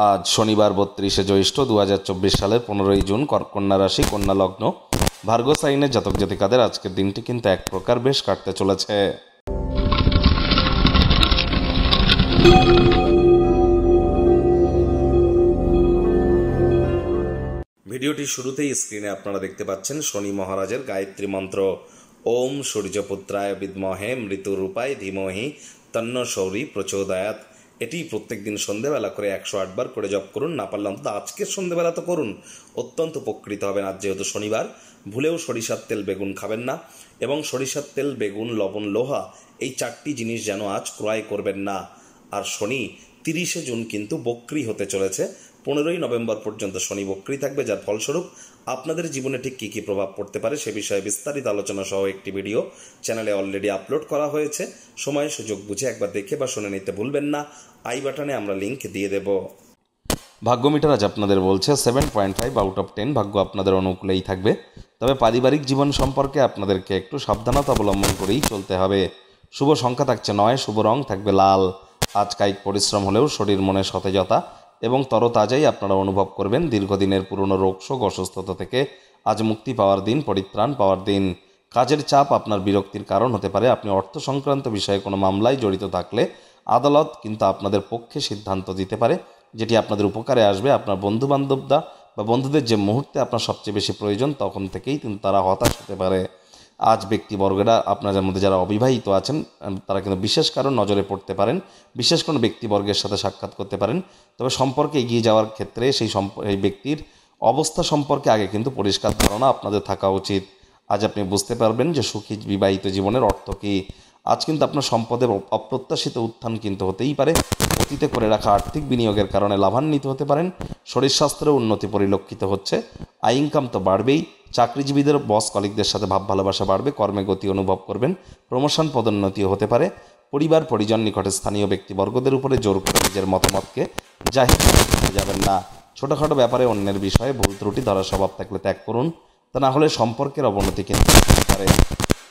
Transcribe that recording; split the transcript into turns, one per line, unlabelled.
আজ শনিবার ৩২শে জ্যৈষ্ঠ ২০২৪ সালের ১৫ই জুন। কন্যা রাশি, কন্যা লগ্ন, ভার্গো সাইনের জাতক জাতিকাদের আজকের দিনটি কিন্তু এক প্রকার বেশ কাটতে চলেছে। ভিডিওটি শুরুতেই স্ক্রিনে আপনারা দেখতে পাচ্ছেন শনি মহারাজের গায়ত্রী মন্ত্র। ওম সূর্যপুত্রায় বিদ্মহে মৃত্যুরূপায় ধীমহি তন্ন সৌরী প্রচোদয়াৎ। এটি প্রত্যেক দিন সন্ধ্যেবেলা করে ১০৮ বার করে জপ করুন। না পারলে অন্তত আজকের সন্ধ্যেবেলা তো করুন, অত্যন্ত উপকৃত হবেন। আজ যেহেতু শনিবার, ভুলেও সরিষার তেল বেগুন খাবেন না এবং সরিষার তেল বেগুন লবণ লোহা এই ৪টি জিনিস যেন আজ ক্রয় করবেন না। আর শনি ৩০শে জুন কিন্তু বক্রী হতে চলেছে। ১৫ই নভেম্বর পর্যন্ত শনি বক্রী থাকবে, যার ফলস্বরূপ আপনাদের জীবনে ঠিক কী কী প্রভাব পড়তে পারে সে বিষয়ে বিস্তারিত আলোচনা সহ একটি ভিডিও চ্যানেলে অলরেডি আপলোড করা হয়েছে। সময় সুযোগ বুঝে একবার দেখে বা শুনে নিতে ভুলবেন না। আই বাটনে আমরা লিঙ্ক দিয়ে দেব। ভাগ্যমিটার আজ আপনাদের বলছে 7.5 আউট অফ 10 ভাগ্য আপনাদের অনুকূলেই থাকবে। তবে পারিবারিক জীবন সম্পর্কে আপনাদেরকে একটু সাবধানতা অবলম্বন করেই চলতে হবে। শুভ সংখ্যা থাকছে 9, শুভ রং থাকবে লাল। আজ কায়িক পরিশ্রম হলেও শরীর মনে সতেজতা এবং তরতাজাই আপনারা অনুভব করবেন। দীর্ঘদিনের পুরনো রোগশোক অসুস্থতা থেকে আজ মুক্তি পাওয়ার দিন, পরিত্রাণ পাওয়ার দিন। কাজের চাপ আপনার বিরক্তির কারণ হতে পারে। আপনি অর্থ সংক্রান্ত বিষয়ে কোনো মামলায় জড়িত থাকলে আদালত কিন্তু আপনাদের পক্ষে সিদ্ধান্ত দিতে পারে, যেটি আপনাদের উপকারে আসবে। আপনার বন্ধুবান্ধবরা বা বন্ধুদের যে মুহূর্তে আপনার সবচেয়ে বেশি প্রয়োজন তখন থেকেই কিন্তু তারা হতাশ হতে পারে। আজ ব্যক্তিবর্গেরা আপনাদের মধ্যে যারা অবিবাহিত আছেন তারা কিন্তু বিশেষ কারণ নজরে পড়তে পারেন, বিশেষ কোনো ব্যক্তিবর্গের সাথে সাক্ষাৎ করতে পারেন। তবে সম্পর্কে এগিয়ে যাওয়ার ক্ষেত্রে সেই ব্যক্তির অবস্থা সম্পর্কে আগে কিন্তু পরিষ্কার ধারণা আপনাদের থাকা উচিত। আজ আপনি বুঝতে পারবেন যে সুখী বিবাহিত জীবনের অর্থ কী। আজ কিন্তু আপনার সম্পদের অপ্রত্যাশিত উত্থান কিন্তু হতেই পারে। অতীতে করে রাখা আর্থিক বিনিয়োগের কারণে লাভান্বিত হতে পারেন। শরীর স্বাস্থ্যেও উন্নতি পরিলক্ষিত হচ্ছে। আয় ইনকাম তো বাড়বেই। চাকরিজীবীদের বস কলিগদের সাথে ভাব ভালোবাসা বাড়বে। কর্মে গতি অনুভব করবেন। প্রমোশন পদোন্নতিও হতে পারে। পরিবার পরিজন নিকটে স্থানীয় ব্যক্তিবর্গদের উপরে জোর করে নিজের মতামতকে জাহির করতে যাবেন না। ছোটোখাটো ব্যাপারে অন্যের বিষয়ে ভুল ত্রুটি ধরার স্বভাব থাকলে ত্যাগ করুন, তা না হলে সম্পর্কের অবনতি কিন্তু হতে পারে।